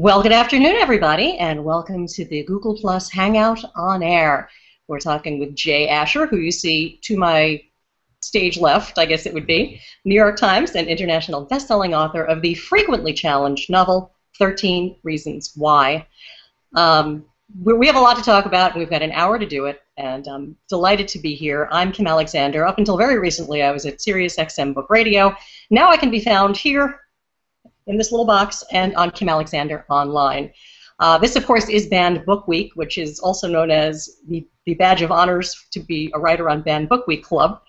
Well, good afternoon, everybody, and welcome to the Google Plus Hangout on Air. We're talking with Jay Asher, who you see to my stage left, I guess it would be, New York Times and international best-selling author of the frequently challenged novel, 13 Reasons Why. We have a lot to talk about, and we've got an hour to do it, and I'm delighted to be here. I'm Kim Alexander. Up until very recently, I was at Sirius XM Book Radio. Now I can be found here in this little box and on Kim Alexander Online. This, of course, is Banned Book Week, which is also known as the badge of honors to be a writer on Banned Book Week Club.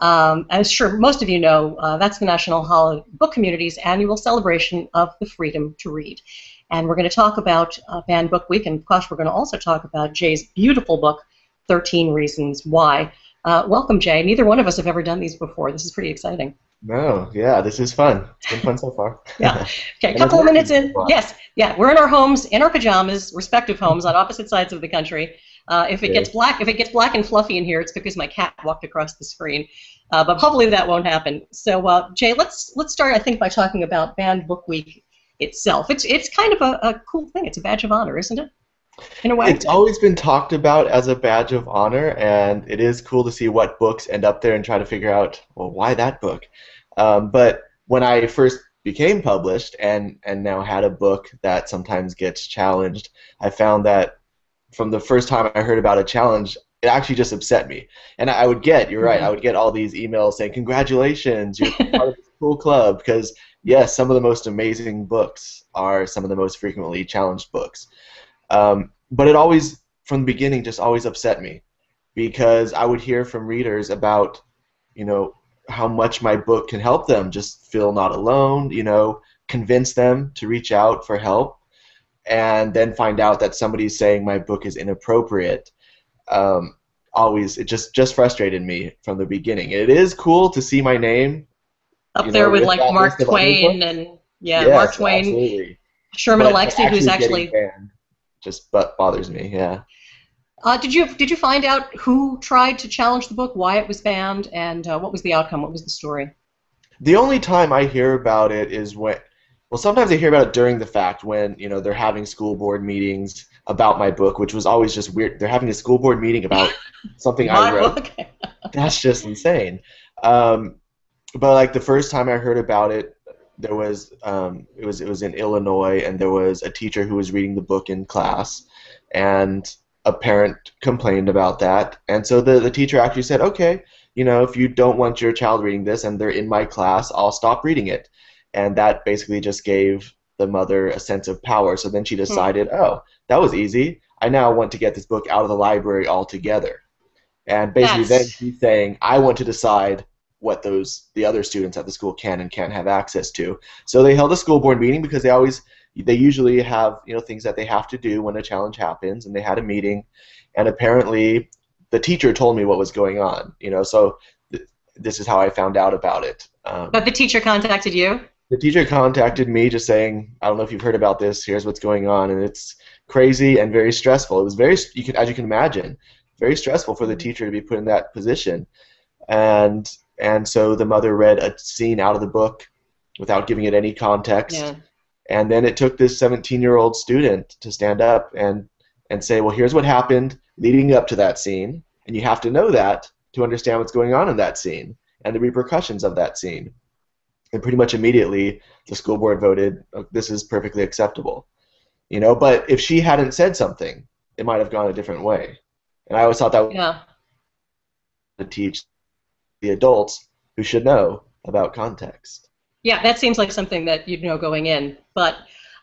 As sure most of you know, that's the National Book Community's annual celebration of the freedom to read. And we're going to talk about Banned Book Week, and of course we're going to also talk about Jay's beautiful book, 13 Reasons Why. Welcome, Jay. Neither one of us have ever done these before. This is pretty exciting. No, yeah, this is fun. It's been fun so far. Yeah. Okay, a couple of minutes in. Yes, yeah, we're in our homes, in our pajamas, respective homes on opposite sides of the country. If it gets black and fluffy in here, it's because my cat walked across the screen. But hopefully that won't happen. So, Jay, let's start, I think, by talking about Banned Book Week itself. It's kind of a cool thing. It's a badge of honor, isn't it? In a way. It's always been talked about as a badge of honor, and it is cool to see what books end up there and try to figure out, well, why that book? But when I first became published and now had a book that sometimes gets challenged, I found that from the first time I heard about a challenge, it actually just upset me. And I would get, you're right, I would get all these emails saying, congratulations, you're part of this cool club, because, yes, some of the most amazing books are some of the most frequently challenged books. But it always, from the beginning, just always upset me, because I would hear from readers about, how much my book can help them just feel not alone, convince them to reach out for help, and then find out that somebody's saying my book is inappropriate. It just frustrated me from the beginning. It is cool to see my name up there with like Mark Twain and yes, Mark Twain, absolutely. Sherman Alexie, who's actually banned just bothers me. Yeah. Did you find out who tried to challenge the book, why it was banned, and what was the outcome? What was the story? The only time I hear about it is sometimes I hear about it during the fact when, they're having school board meetings about my book, which was always just weird. They're having a school board meeting about something I wrote. That's just insane. But like the first time I heard about it, there was it was in Illinois, and there was a teacher who was reading the book in class, and a parent complained about that, and so the teacher actually said, okay, if you don't want your child reading this and they're in my class, I'll stop reading it. And that basically just gave the mother a sense of power. So then she decided, oh, that was easy. I now want to get this book out of the library altogether. And basically then she's saying, I want to decide what the other students at the school can and can't have access to. So they held a school board meeting because they usually have things that they have to do when a challenge happens, and they had a meeting, and apparently the teacher told me what was going on. So this is how I found out about it. But the teacher contacted you? The teacher contacted me just saying, I don't know if you've heard about this, here's what's going on, and it's crazy and very stressful. It was as you can imagine, very stressful for the teacher to be put in that position. And so the mother read a scene out of the book without giving it any context. Yeah. And then it took this 17-year-old student to stand up and say, well, here's what happened leading up to that scene, and you have to know that to understand what's going on in that scene and the repercussions of that scene. And pretty much immediately, the school board voted, oh, this is perfectly acceptable. But if she hadn't said something, it might have gone a different way. And I always thought that would teach the adults who should know about context. Yeah, that seems like something that you'd know going in. But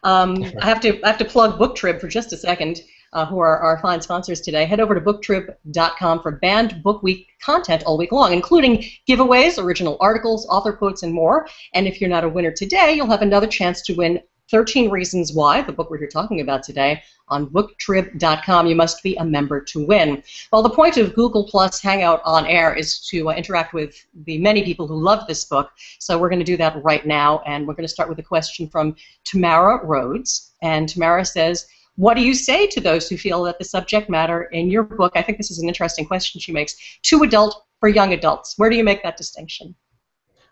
I have to plug BookTrib for just a second, who are our fine sponsors today. Head over to BookTrib.com for Banned Book Week content all week long, including giveaways, original articles, author quotes, and more. And if you're not a winner today, you'll have another chance to win 13 Reasons Why, the book we're here talking about today, on BookTrib.com. You must be a member to win. Well, the point of Google Plus Hangout on Air is to interact with the many people who love this book. So we're going to do that right now, and we're going to start with a question from Tamara Rhodes. And Tamara says, what do you say to those who feel that the subject matter in your book, I think this is an interesting question she makes, too adult for young adults? Where do you make that distinction?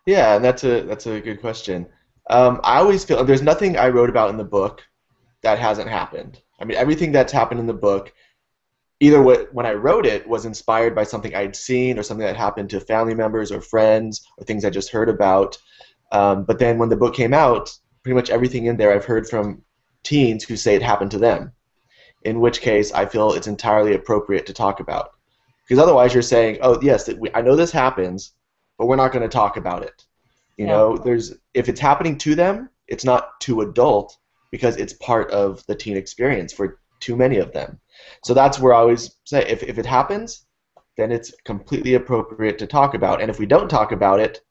Yeah, and that's a good question. I always feel there's nothing I wrote about in the book that hasn't happened. I mean, everything that's happened in the book, either when I wrote it was inspired by something I'd seen or something that happened to family members or friends or things I just heard about. But then when the book came out, pretty much everything in there I've heard from teens who say it happened to them, in which case I feel it's entirely appropriate to talk about. Because otherwise you're saying, oh, yes, I know this happens, but we're not going to talk about it. You know, if it's happening to them, it's not too adult because it's part of the teen experience for too many of them. So that's where I always say, if it happens, then it's completely appropriate to talk about. And if we don't talk about it,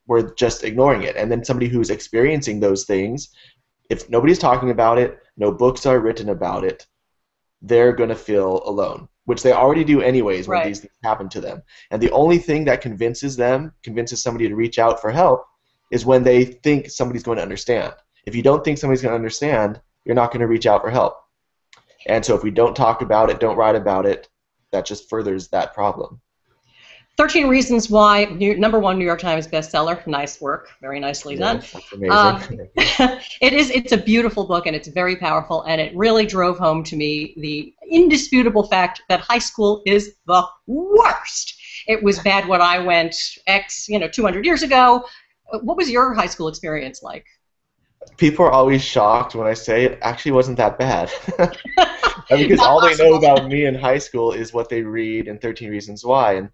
we're just ignoring it. And then somebody who's experiencing those things, if nobody's talking about it, no books are written about it, they're going to feel alone, which they already do anyways when these things happen to them. And the only thing that convinces somebody to reach out for help is when they think somebody's going to understand. If you don't think somebody's going to understand, you're not going to reach out for help. And so if we don't talk about it, don't write about it, that just furthers that problem. 13 Reasons Why, #1 New York Times bestseller. Nice work. Very nicely done. That's amazing. It's a beautiful book, and it's very powerful, and it really drove home to me the indisputable fact that high school is the worst. It was bad when I went 200 years ago. What was your high school experience like? People are always shocked when I say it actually wasn't that bad. Because all they know about me in high school is what they read in 13 Reasons Why, and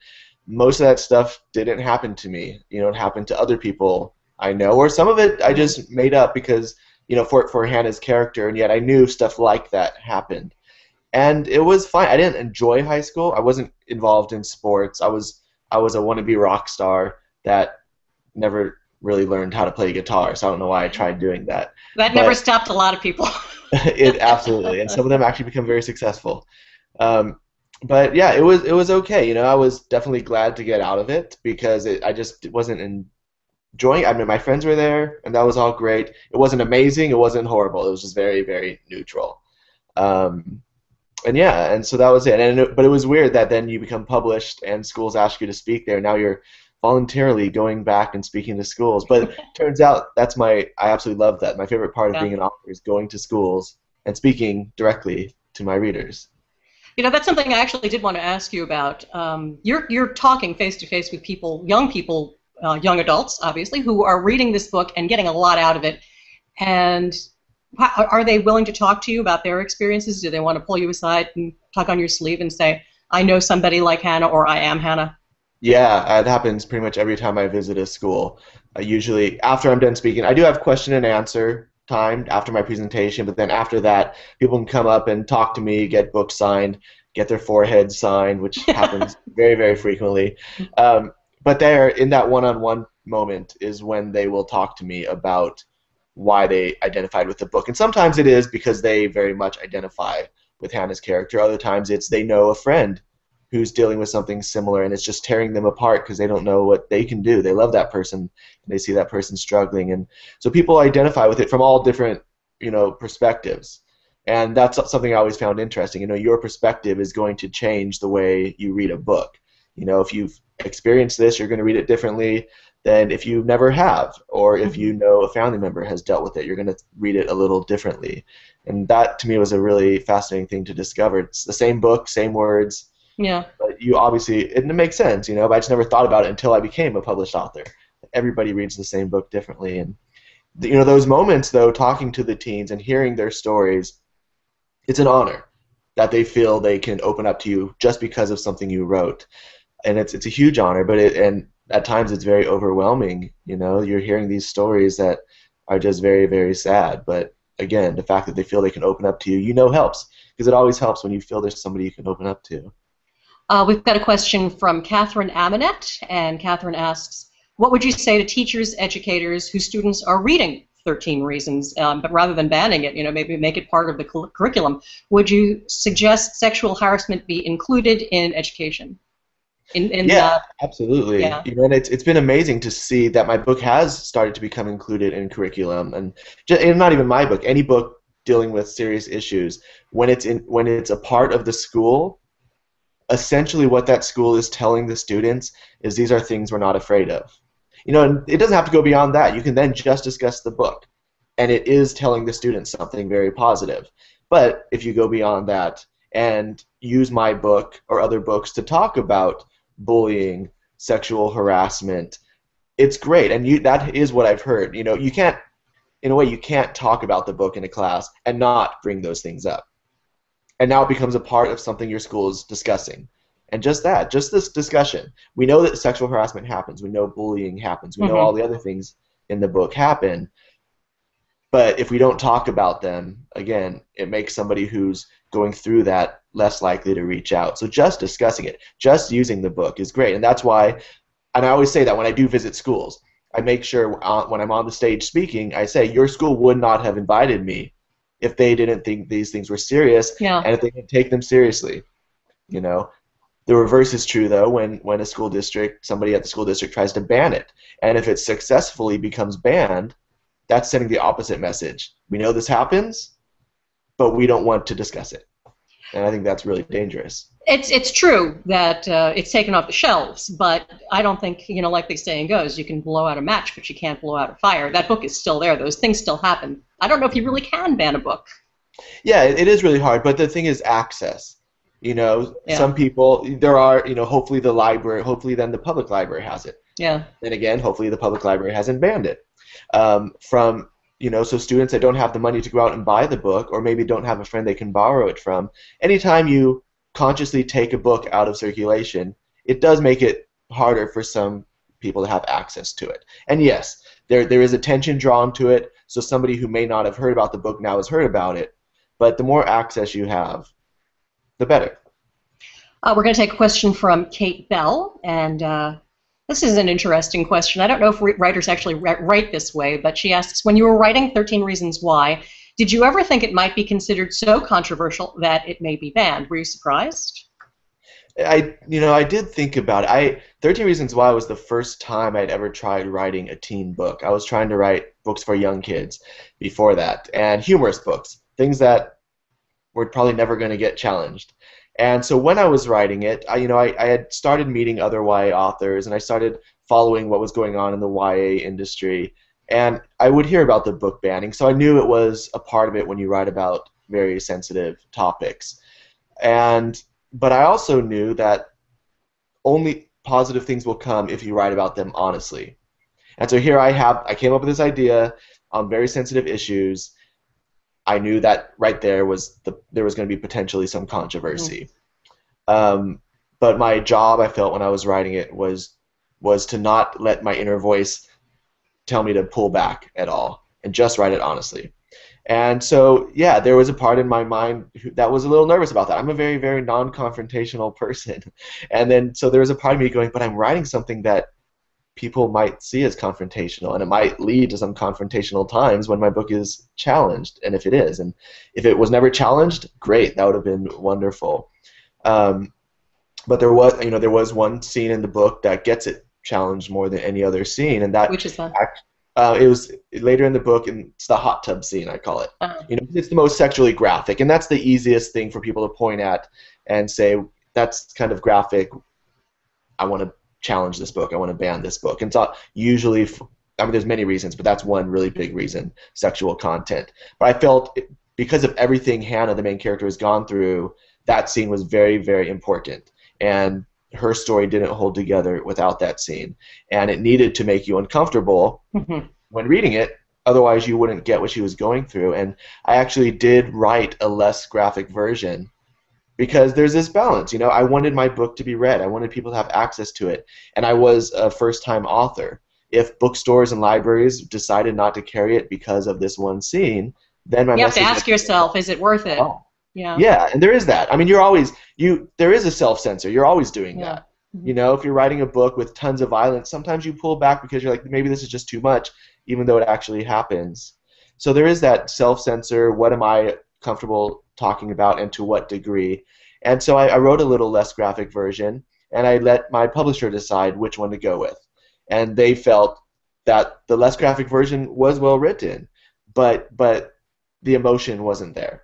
most of that stuff didn't happen to me. You know, it happened to other people I know, or some of it I just made up because, you know, for Hanna's character, and yet I knew stuff like that happened. And it was fine. I didn't enjoy high school. I wasn't involved in sports. I was a wannabe rock star that never really learned how to play guitar, so I don't know why I tried doing that. That never stopped a lot of people. It absolutely, and some of them actually become very successful. But yeah, it was okay. You know, I was definitely glad to get out of it because I just wasn't enjoying. I mean, my friends were there, and that was all great. It wasn't amazing. It wasn't horrible. It was just very, very neutral. And yeah, and so that was it. But it was weird that then you become published, and schools ask you to speak there. Now you're voluntarily going back and speaking to schools. But it turns out I absolutely love that. My favorite part of being an author is going to schools and speaking directly to my readers. You know, that's something I actually did want to ask you about. You're talking face-to-face with people, young adults, obviously, who are reading this book and getting a lot out of it. And are they willing to talk to you about their experiences? Do they want to pull you aside and tug on your sleeve and say, I know somebody like Hanna, or I am Hanna? Yeah, it happens pretty much every time I visit a school. Usually, after I'm done speaking, I do have question and answer time after my presentation, but then after that, people can come up and talk to me, get books signed, get their foreheads signed, which happens very, very frequently. But there, in that one-on-one moment is when they will talk to me about why they identified with the book. And sometimes it is because they very much identify with Hanna's character. Other times it's they know a friend who's dealing with something similar, and it's just tearing them apart because they don't know what they can do. They love that person, and they see that person struggling, and so people identify with it from all different, perspectives, and that's something I always found interesting. Your perspective is going to change the way you read a book. If you've experienced this, you're going to read it differently than if you never have, or if you know a family member has dealt with it, you're going to read it a little differently, and that to me was a really fascinating thing to discover. It's the same book, same words. Yeah. But you obviously, it makes sense, but I just never thought about it until I became a published author. Everybody reads the same book differently, and those moments though, talking to the teens and hearing their stories, it's an honor that they feel they can open up to you just because of something you wrote, and it's a huge honor. But and at times it's very overwhelming. You're hearing these stories that are just very, very sad. But again, the fact that they feel they can open up to you, helps, because it always helps when you feel there's somebody you can open up to. We've got a question from Catherine Aminette, and Catherine asks, what would you say to teachers, educators whose students are reading 13 Reasons, but rather than banning it, maybe make it part of the curriculum, would you suggest sexual harassment be included in education? Absolutely. Yeah. And it's been amazing to see that my book has started to become included in curriculum, and not even my book, any book dealing with serious issues, when it's a part of the school. Essentially what that school is telling the students is these are things we're not afraid of. And it doesn't have to go beyond that. You can then just discuss the book. and it is telling the students something very positive. But if you go beyond that and use my book or other books to talk about bullying, sexual harassment, it's great. And that is what I've heard. You can't, in a way, you can't talk about the book in a class and not bring those things up. And now it becomes a part of something your school is discussing. And just this discussion. We know that sexual harassment happens. We know bullying happens. We know all the other things in the book happen. But if we don't talk about them, again, it makes somebody who's going through that less likely to reach out. So just discussing it, just using the book is great. And that's why, and I always say that when I do visit schools, I make sure when I'm on the stage speaking, I say, your school would not have invited me if they didn't think these things were serious and if they didn't take them seriously. The reverse is true, though, when a school district, somebody at the school district tries to ban it. And if it successfully becomes banned, that's sending the opposite message. We know this happens, but we don't want to discuss it. And I think that's really dangerous. It's true that it's taken off the shelves, but I don't think, like the saying goes, you can blow out a match, but you can't blow out a fire. That book is still there. Those things still happen. I don't know if you really can ban a book. Yeah, it is really hard, but the thing is access. Some people, there are, hopefully the library, hopefully then the public library has it. Yeah. And again, hopefully the public library hasn't banned it. So students that don't have the money to go out and buy the book, or maybe don't have a friend they can borrow it from, anytime you consciously take a book out of circulation, it does make it harder for some people to have access to it. And yes, there is attention drawn to it, so somebody who may not have heard about the book now has heard about it, but the more access you have, the better. We're going to take a question from Kate Bell, and this is an interesting question. I don't know if writers actually write this way, but she asks, when you were writing 13 Reasons Why, did you ever think it might be considered so controversial that it may be banned? Were you surprised? I did think about it. 13 Reasons Why was the first time I'd ever tried writing a teen book. I was trying to write books for young kids before that, and humorous books, things that were probably never going to get challenged. And so when I was writing it, I had started meeting other YA authors, and I started following what was going on in the YA industry, and I would hear about the book banning, so I knew it was a part of it when you write about very sensitive topics. But I also knew that only positive things will come if you write about them honestly. And so here I came up with this idea on very sensitive issues. I knew that right there there was going to be potentially some controversy. But my job, I felt, when I was writing it was to not let my inner voice tell me to pull back at all and just write it honestly. And so, yeah, there was a part in my mind that was a little nervous about that. I'm a very, very non-confrontational person. And then so there was a part of me going, but I'm writing something that people might see as confrontational, and it might lead to some confrontational times when my book is challenged, and if it is. And if it was never challenged, great, that would have been wonderful. But there was one scene in the book that gets it challenged more than any other scene, and that which is that? It was later in the book, and it's the hot tub scene, I call it. It's the most sexually graphic, and that's the easiest thing for people to point at and say, that's kind of graphic, I want to challenge this book, I want to ban this book. And it's not usually, there's many reasons, but that's one really big reason, sexual content. But I felt, because of everything Hanna, the main character, has gone through, that scene was very, very important. And her story didn't hold together without that scene. And it needed to make you uncomfortable when reading it, otherwise you wouldn't get what she was going through. And I actually did write a less graphic version because there's this balance. I wanted my book to be read. I wanted people to have access to it. And I was a first-time author. If bookstores and libraries decided not to carry it because of this one scene, then my message... You have to ask yourself, is it worth it? Oh. Yeah. Yeah, and there is that. There is a self-censor. You're always doing that. If you're writing a book with tons of violence, sometimes you pull back because you're like, maybe this is just too much, even though it actually happens. So there is that self-censor. What am I comfortable talking about, and to what degree? And so I wrote a little less graphic version, and I let my publisher decide which one to go with. And they felt that the less graphic version was well written, but the emotion wasn't there.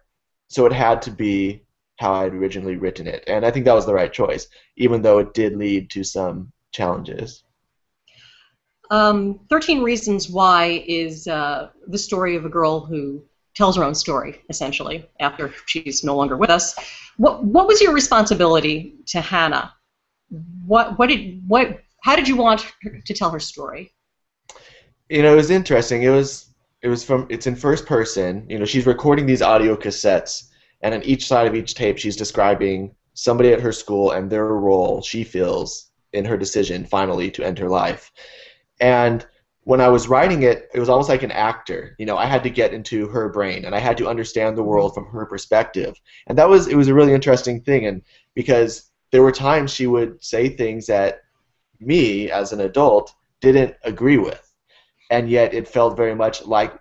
So it had to be how I had originally written it. And I think that was the right choice, even though it did lead to some challenges. 13 Reasons Why is the story of a girl who tells her own story, essentially, after she's no longer with us. What was your responsibility to Hanna? How did you want her to tell her story? You know, it was interesting. It's in first person. You know, she's recording these audio cassettes, and on each side of each tape, she's describing somebody at her school and their role she feels in her decision finally to end her life. And when I was writing it, it was almost like an actor. You know, I had to get into her brain, and I had to understand the world from her perspective. And it was a really interesting thing, and because there were times she would say things that me, as an adult, didn't agree with. And yet it felt very much like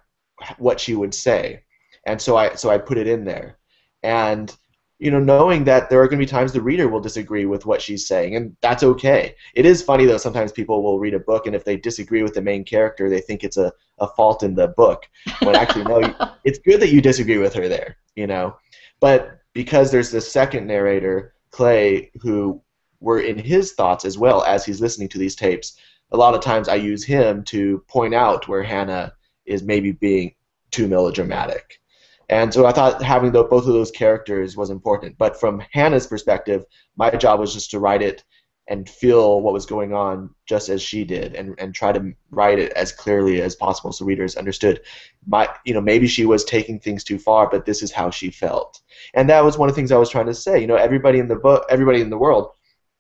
what she would say. And so I put it in there. And you know, knowing that there are going to be times the reader will disagree with what she's saying, and that's okay. It is funny, though, sometimes people will read a book, and if they disagree with the main character, they think it's a fault in the book, when actually, no, it's good that you disagree with her there, you know. But because there's this second narrator, Clay, who were in his thoughts as well as he's listening to these tapes, a lot of times I use him to point out where Hanna is maybe being too melodramatic. And so I thought having both of those characters was important. But from Hannah's perspective, my job was just to write it and feel what was going on just as she did, and try to write it as clearly as possible so readers understood. Maybe she was taking things too far, but this is how she felt. And that was one of the things I was trying to say. You know, everybody in the world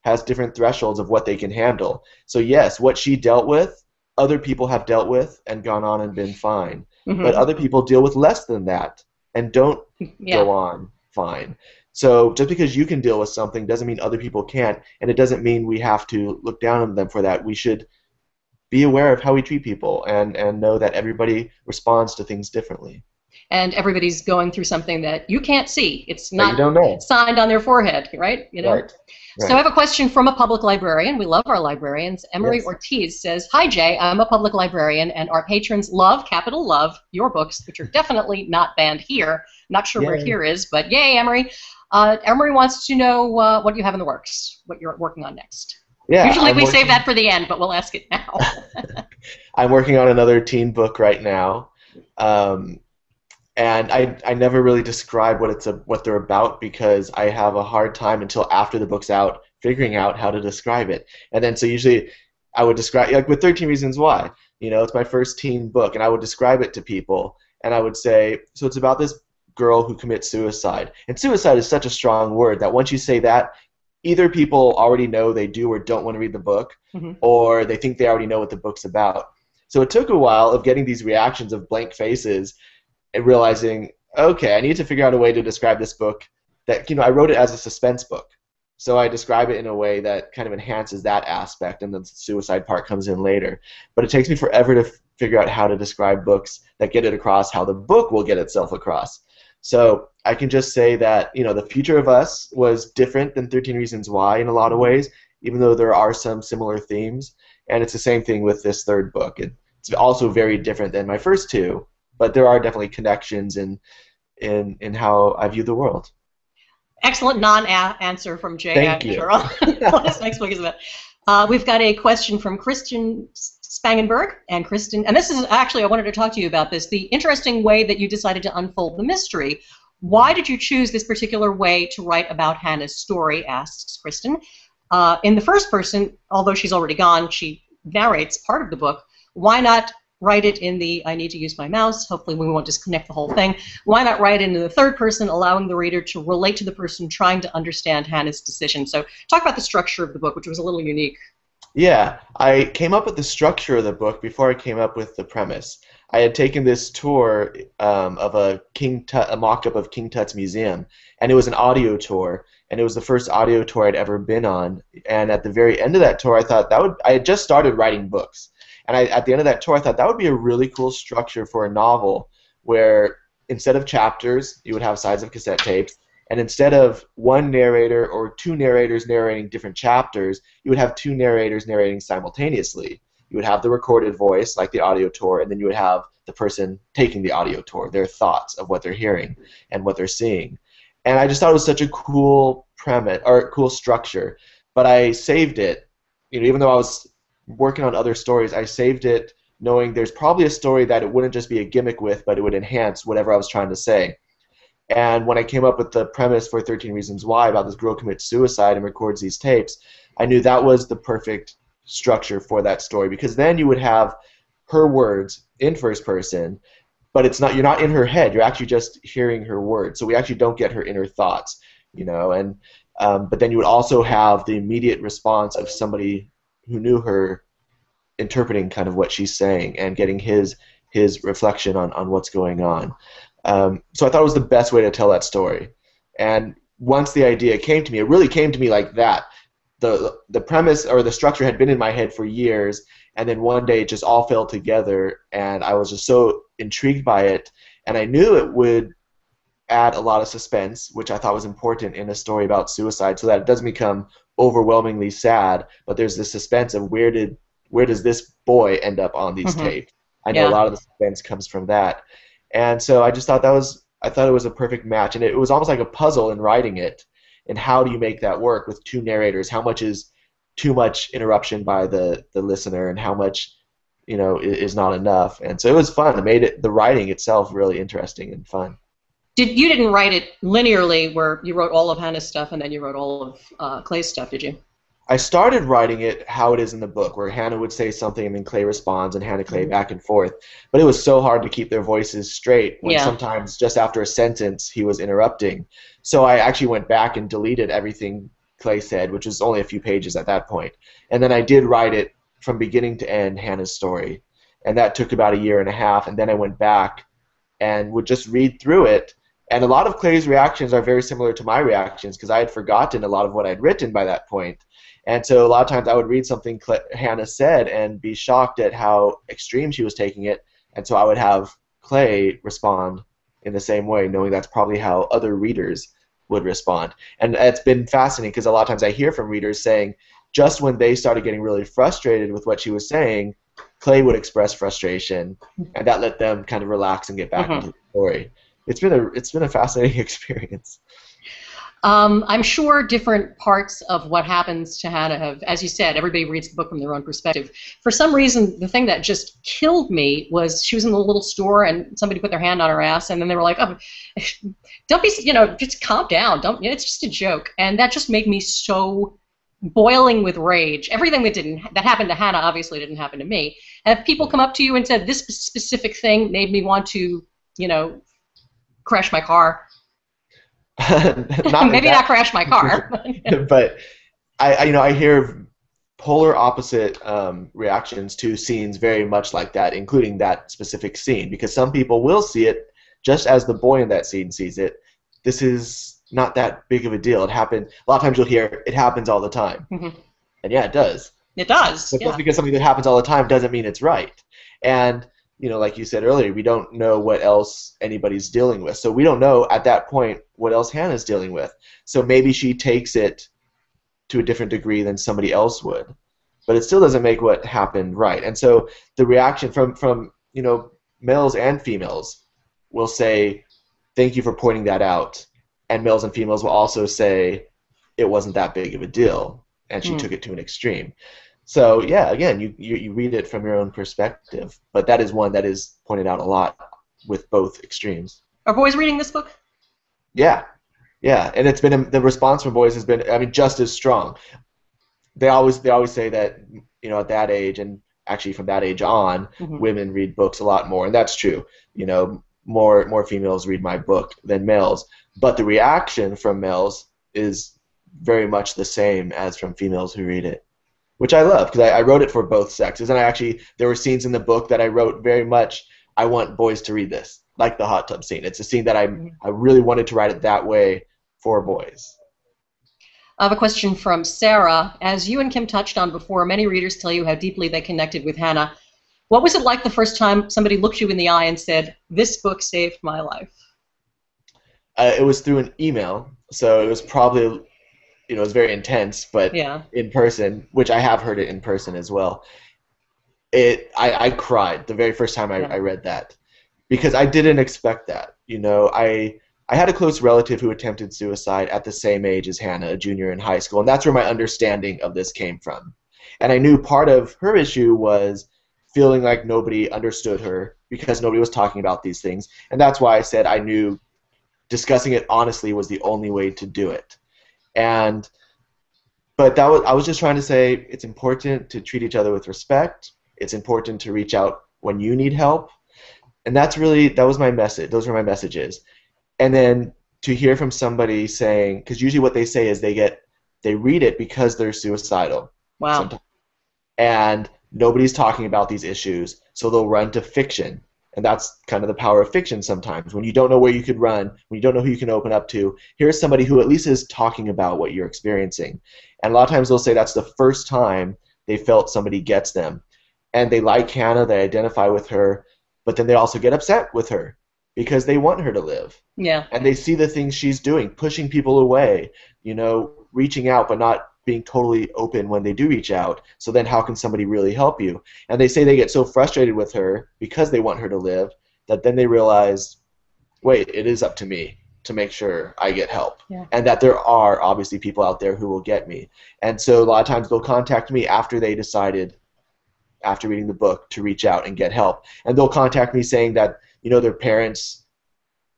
has different thresholds of what they can handle. So yes, what she dealt with, other people have dealt with and gone on and been fine. Mm-hmm. But other people deal with less than that and don't go on fine. So just because you can deal with something doesn't mean other people can't, and it doesn't mean we have to look down on them for that. We should be aware of how we treat people and know that everybody responds to things differently. And everybody's going through something that you can't see. It's not signed on their forehead, right? You know? Right. So I have a question from a public librarian. We love our librarians. Emery Ortiz says, "Hi, Jay. I'm a public librarian, and our patrons love, capital love, your books, which are definitely not banned here. Not sure where here is, but yay, Emery. Emery wants to know what you have in the works, what you're working on next." Yeah, usually we save that for the end, but we'll ask it now. I'm working on another teen book right now. And I never really describe what they're about, because I have a hard time until after the book's out figuring out how to describe it. And then so usually I would describe, like with 13 Reasons Why, you know, it's my first teen book, and I would describe it to people, and I would say, so it's about this girl who commits suicide. And suicide is such a strong word that once you say that, either people already know they do or don't want to read the book, or they think they already know what the book's about. So it took a while of getting these reactions of blank faces and realizing, okay, I need to figure out a way to describe this book that, you know, I wrote it as a suspense book. So I describe it in a way that kind of enhances that aspect, and the suicide part comes in later. But it takes me forever to figure out how to describe books that get it across how the book will get itself across. So I can just say that, you know, The Future of Us was different than 13 Reasons Why in a lot of ways, even though there are some similar themes. And it's the same thing with this third book. It's also very different than my first two, but there are definitely connections in how I view the world. Excellent non-answer from Jay. Thank you. What this next book is about. We've got a question from Kristen Spangenberg, and Kristen, and this is actually, I wanted to talk to you about this, the interesting way that you decided to unfold the mystery. Why did you choose this particular way to write about Hannah's story, asks Kristen. In the first person, although she's already gone, she narrates part of the book. Why not write it in the, I need to use my mouse, hopefully we won't disconnect the whole thing. Why not write it in the third person, allowing the reader to relate to the person trying to understand Hannah's decision? So talk about the structure of the book, which was a little unique. Yeah, I came up with the structure of the book before I came up with the premise. I had taken this tour of a mock-up of King Tut's museum, and it was an audio tour, and it was the first audio tour I'd ever been on. And at the very end of that tour, I thought I had just started writing books. And at the end of that tour, I thought that would be a really cool structure for a novel, where instead of chapters, you would have sides of cassette tapes, and instead of one narrator or two narrators narrating different chapters, you would have two narrators narrating simultaneously. You would have the recorded voice, like the audio tour, and then you would have the person taking the audio tour, their thoughts of what they're hearing and what they're seeing. And I just thought it was such a cool premise, or cool structure. But I saved it, you know, even though I was working on other stories, I saved it knowing there's probably a story that it wouldn't just be a gimmick with, but it would enhance whatever I was trying to say. And when I came up with the premise for 13 Reasons Why about this girl commits suicide and records these tapes, I knew that was the perfect structure for that story, because then you would have her words in first person, but you're not in her head, you're actually just hearing her words. So we actually don't get her inner thoughts, and but then you would also have the immediate response of somebody who knew her interpreting kind of what she's saying and getting his reflection on what's going on. So I thought it was the best way to tell that story. And once the idea came to me, it really came to me like that. The premise or the structure had been in my head for years, and then one day it just all fell together, and I was just so intrigued by it, and I knew it would add a lot of suspense, which I thought was important in a story about suicide, so that it doesn't become overwhelmingly sad, but there's this suspense of where does this boy end up on these tapes. I know a lot of the suspense comes from that. And so I just thought I thought it was a perfect match, and it was almost like a puzzle in writing it. And how do you make that work with two narrators? How much is too much interruption by the listener, and how much is not enough? And so it was fun. It made the writing itself really interesting and fun. You didn't write it linearly, where you wrote all of Hanna's stuff and then you wrote all of Clay's stuff, did you? I started writing it how it is in the book, where Hanna would say something and then Clay responds, and Hanna Clay back and forth. But it was so hard to keep their voices straight when sometimes just after a sentence he was interrupting. So I actually went back and deleted everything Clay said, which was only a few pages at that point. And then I did write it from beginning to end, Hanna's story. And that took about a year and a half. And then I went back and would just read through it. And a lot of Clay's reactions are very similar to my reactions, because I had forgotten a lot of what I'd written by that point. And so a lot of times I would read something Hanna said and be shocked at how extreme she was taking it, and so I would have Clay respond in the same way, knowing that's probably how other readers would respond. And it's been fascinating, because a lot of times I hear from readers saying just when they started getting really frustrated with what she was saying, Clay would express frustration, and that let them kind of relax and get back into the story. It's been a fascinating experience. I'm sure different parts of what happens to Hanna have, as you said, everybody reads the book from their own perspective. For some reason, the thing that just killed me was she was in the little store and somebody put their hand on her ass, and then they were like, "Oh, don't be, just calm down. Don't. It's just a joke." And that just made me so boiling with rage. Everything that happened to Hanna obviously didn't happen to me. Have people come up to you and said this specific thing made me want to, crash my car? Maybe not crash my car. But I hear polar opposite reactions to scenes very much like that, including that specific scene, because some people will see it just as the boy in that scene sees it. This is not that big of a deal. It happened. A lot of times you'll hear it happens all the time. And yeah, it does. It does. But just because something that happens all the time doesn't mean it's right. And like you said earlier, we don't know what else anybody's dealing with. So we don't know at that point what else Hanna's dealing with. So maybe she takes it to a different degree than somebody else would. But it still doesn't make what happened right. And so the reaction from males and females will say, "Thank you for pointing that out." And males and females will also say, "It wasn't that big of a deal, and she took it to an extreme." So yeah, again, you read it from your own perspective, but that is one that is pointed out a lot with both extremes. Are boys reading this book? Yeah, and it's been the response from boys has been, just as strong. They always say that at that age, and actually from that age on, women read books a lot more, and that's true. More females read my book than males, but the reaction from males is very much the same as from females who read it, which I love, because I wrote it for both sexes, and there were scenes in the book that I wrote very much, I want boys to read this, like the hot tub scene. It's a scene that I really wanted to write it that way for boys. I have a question from Sarah. As you and Kim touched on before, many readers tell you how deeply they connected with Hanna. What was it like the first time somebody looked you in the eye and said, "This book saved my life"? It was through an email, so it was probably... it was very intense, but in person, which I have heard it in person as well, I cried the very first time I read that, because I didn't expect that. I had a close relative who attempted suicide at the same age as Hanna, a junior in high school, and that's where my understanding of this came from. And I knew part of her issue was feeling like nobody understood her because nobody was talking about these things. And that's why I said I knew discussing it honestly was the only way to do it. And but I was just trying to say it's important to treat each other with respect. It's important to reach out when you need help. And that was my message. Those were my messages. And then to hear from somebody saying, because usually what they say is they read it because they're suicidal. Wow. Sometimes. And nobody's talking about these issues, so they'll run to fiction. And that's kind of the power of fiction sometimes. When you don't know where you could run, when you don't know who you can open up to, here's somebody who at least is talking about what you're experiencing. And a lot of times they'll say that's the first time they felt somebody gets them. And they like Hanna, they identify with her, but then they also get upset with her because they want her to live. Yeah. And they see the things she's doing, pushing people away, reaching out but not being totally open when they do reach out. So then how can somebody really help you? And they say they get so frustrated with her because they want her to live that then they realize, wait, it is up to me to make sure I get help. Yeah. And that there are obviously people out there who will get me. And so a lot of times they'll contact me after they decided, after reading the book, to reach out and get help. And they'll contact me saying that, their parents,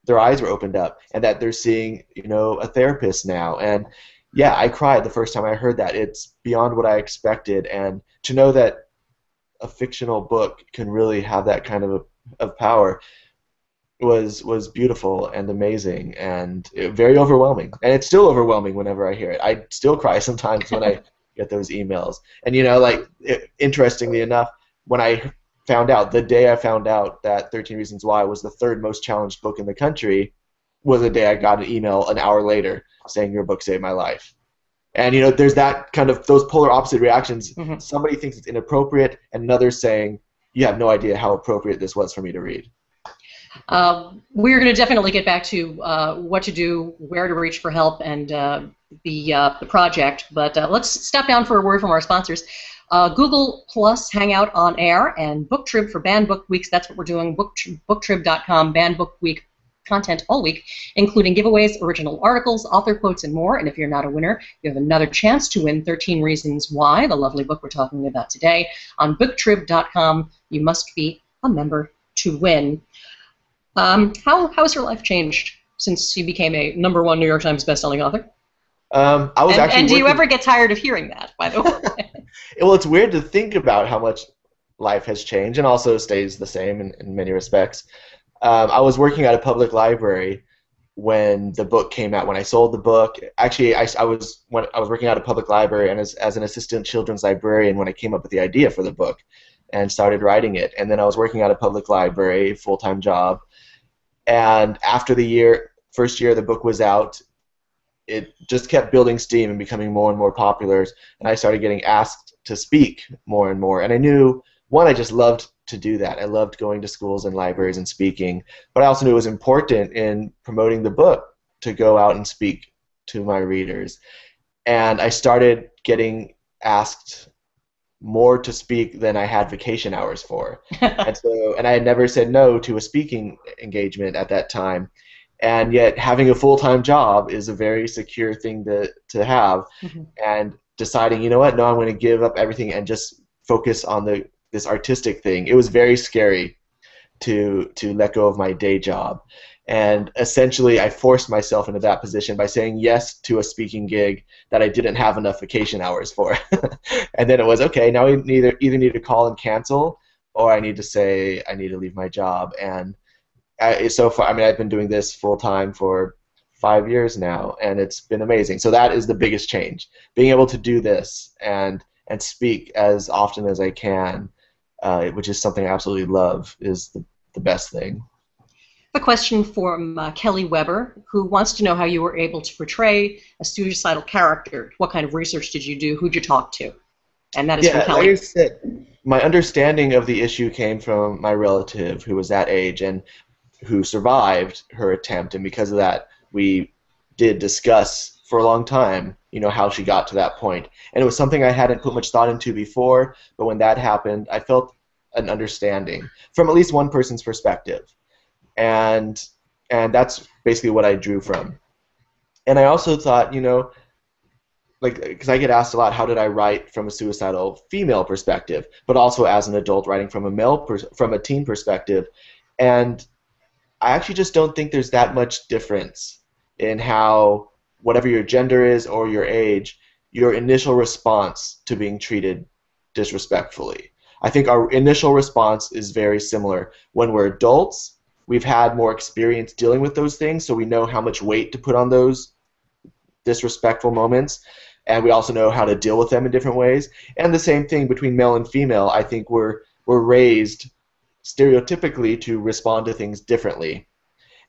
their eyes were opened up and that they're seeing, a therapist now. And yeah, I cried the first time I heard that. It's beyond what I expected. And to know that a fictional book can really have that kind of power was beautiful and amazing and very overwhelming. And it's still overwhelming whenever I hear it. I still cry sometimes when I get those emails. And interestingly enough, when I the day I found out that 13 Reasons Why was the third most challenged book in the country, was the day I got an email an hour later saying your book saved my life. And there's that kind of those polar opposite reactions. Mm-hmm. Somebody thinks it's inappropriate, and another saying you have no idea how appropriate this was for me to read. We're going to definitely get back to what to do, where to reach for help, and the project. But let's step down for a word from our sponsors. Google Plus Hangout on Air and BookTrib for Banned Book Weeks. That's what we're doing. BookTrib.com, Banned Book Week content all week, including giveaways, original articles, author quotes, and more. And if you're not a winner, you have another chance to win 13 Reasons Why, the lovely book we're talking about today, on BookTrib.com. You must be a member to win. How has your life changed since you became a #1 New York Times bestselling author? And do you ever get tired of hearing that, by the way? Well, it's weird to think about how much life has changed and also stays the same in many respects. I was working at a public library when the book came out. When I sold the book, actually, I was working at a public library and as an assistant children's librarian when I came up with the idea for the book and started writing it. And then I was working at a public library, full-time job. And after the first year the book was out, it just kept building steam and becoming more and more popular. And I started getting asked to speak more and more. And I knew, one, I just loved to do that. I loved going to schools and libraries and speaking. But I also knew it was important in promoting the book to go out and speak to my readers. And I started getting asked more to speak than I had vacation hours for. And I had never said no to a speaking engagement at that time. And yet having a full-time job is a very secure thing to have. Mm-hmm. And deciding, no, I'm going to give up everything and just focus on this artistic thing. It was very scary to let go of my day job. And essentially I forced myself into that position by saying yes to a speaking gig that I didn't have enough vacation hours for. And then it was, okay, now I either need to call and cancel, or I need to say I need to leave my job. And so far, I've been doing this full-time for 5 years now, and it's been amazing. So that is the biggest change. Being able to do this and speak as often as I can, which is something I absolutely love, is the best thing. A question from Kelly Weber, who wants to know how you were able to portray a suicidal character. What kind of research did you do? Who'd you talk to? And that is from Kelly. Like I said, my understanding of the issue came from my relative who was that age and who survived her attempt, and because of that, we did discuss for a long time, how she got to that point. And it was something I hadn't put much thought into before, but when that happened, I felt an understanding from at least one person's perspective. And that's basically what I drew from. And I also thought, like, because I get asked a lot, how did I write from a suicidal female perspective, but also as an adult writing from from a teen perspective, and I actually just don't think there's that much difference in how, whatever your gender is or your age, your initial response to being treated disrespectfully. I think our initial response is very similar. When we're adults, we've had more experience dealing with those things, so we know how much weight to put on those disrespectful moments, and we also know how to deal with them in different ways. And the same thing between male and female. I think we're raised stereotypically to respond to things differently.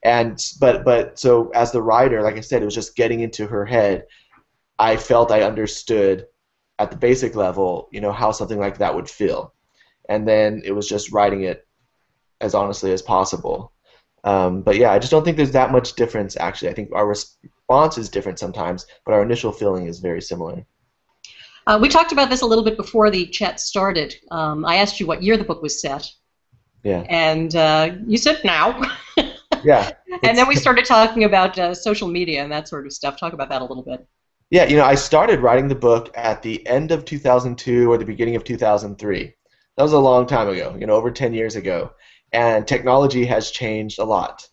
And but so as the writer, like I said, it was just getting into her head. I felt I understood at the basic level, how something like that would feel. And then it was just writing it as honestly as possible. But yeah, I just don't think there's that much difference, actually. I think our response is different sometimes, but our initial feeling is very similar. We talked about this a little bit before the chat started. I asked you what year the book was set. Yeah. And you said now. Yeah. And then we started talking about social media and that sort of stuff. Talk about that a little bit. Yeah, I started writing the book at the end of 2002 or the beginning of 2003. That was a long time ago, over 10 years ago. And technology has changed a lot,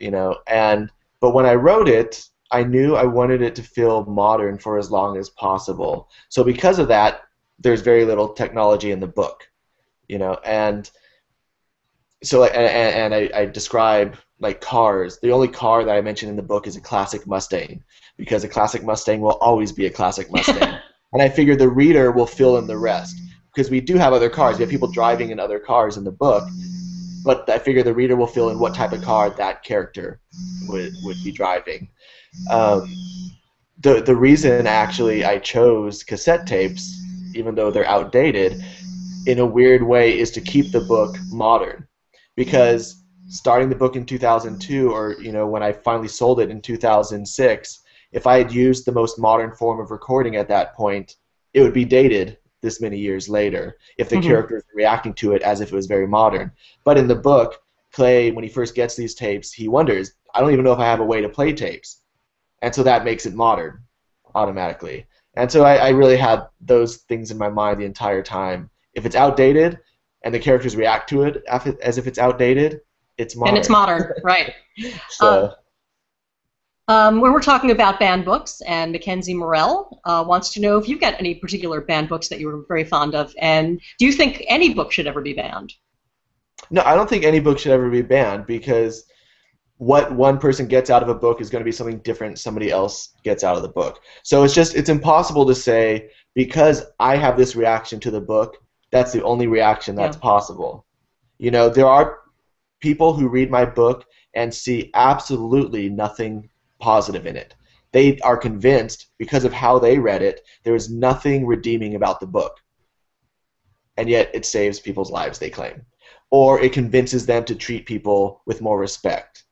but when I wrote it, I knew I wanted it to feel modern for as long as possible. So because of that, there's very little technology in the book, and so I describe like cars. The only car that I mention in the book is a classic Mustang, because a classic Mustang will always be a classic Mustang. And I figure the reader will fill in the rest, because we do have other cars. We have people driving in other cars in the book, but I figure the reader will fill in what type of car that character would be driving. The reason actually I chose cassette tapes, even though they're outdated, in a weird way, is to keep the book modern. Because starting the book in 2002, or when I finally sold it in 2006, if I had used the most modern form of recording at that point, it would be dated this many years later if the characters were reacting to it as if it was very modern. But in the book, Clay, when he first gets these tapes, he wonders, I don't even know if I have a way to play tapes. And so that makes it modern automatically. And so I really had those things in my mind the entire time. If it's outdated and the characters react to it as if it's outdated, it's modern. And it's modern, right. So. When we're talking about banned books, and Mackenzie Morell wants to know if you've got any particular banned books that you were very fond of, and do you think any book should ever be banned? No, I don't think any book should ever be banned, because what one person gets out of a book is going to be something different somebody else gets out of the book. So it's impossible to say, because I have this reaction to the book, that's the only reaction that's possible. There are people who read my book and see absolutely nothing positive in it. They are convinced, because of how they read it, there is nothing redeeming about the book. And yet it saves people's lives, they claim. Or it convinces them to treat people with more respect.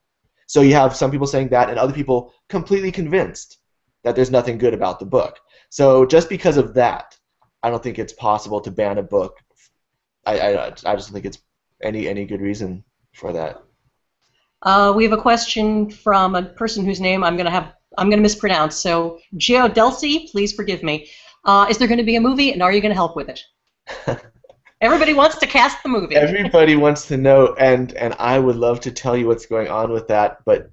So you have some people saying that, and other people completely convinced that there's nothing good about the book. So just because of that, I don't think it's possible to ban a book. I just don't think it's any good reason for that. We have a question from a person whose name I'm going to mispronounce. So Gio Delcy, please forgive me. Is there going to be a movie, and are you going to help with it? Everybody wants to cast the movie. Everybody wants to know, and I would love to tell you what's going on with that, but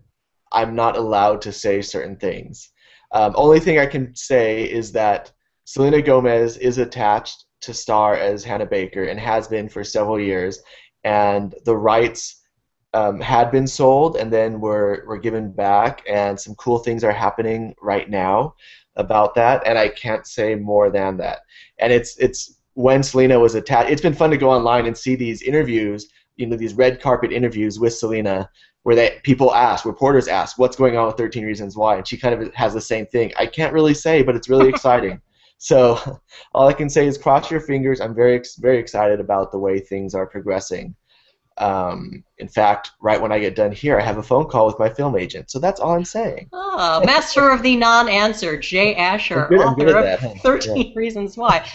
I'm not allowed to say certain things. Only thing I can say is that Selena Gomez is attached to star as Hannah Baker and has been for several years, and the rights had been sold and then were given back, and some cool things are happening right now about that, and I can't say more than that. And it's when Selena was attached. It's been fun to go online and see these interviews, these red carpet interviews with Selena, where reporters ask, what's going on with 13 Reasons Why, and she kind of has the same thing. I can't really say, but it's really exciting. So all I can say is cross your fingers. I'm very, very excited about the way things are progressing. In fact, right when I get done here, I have a phone call with my film agent. So that's all I'm saying. Oh, master of the non-answer, Jay Asher, author of 13 Reasons Why.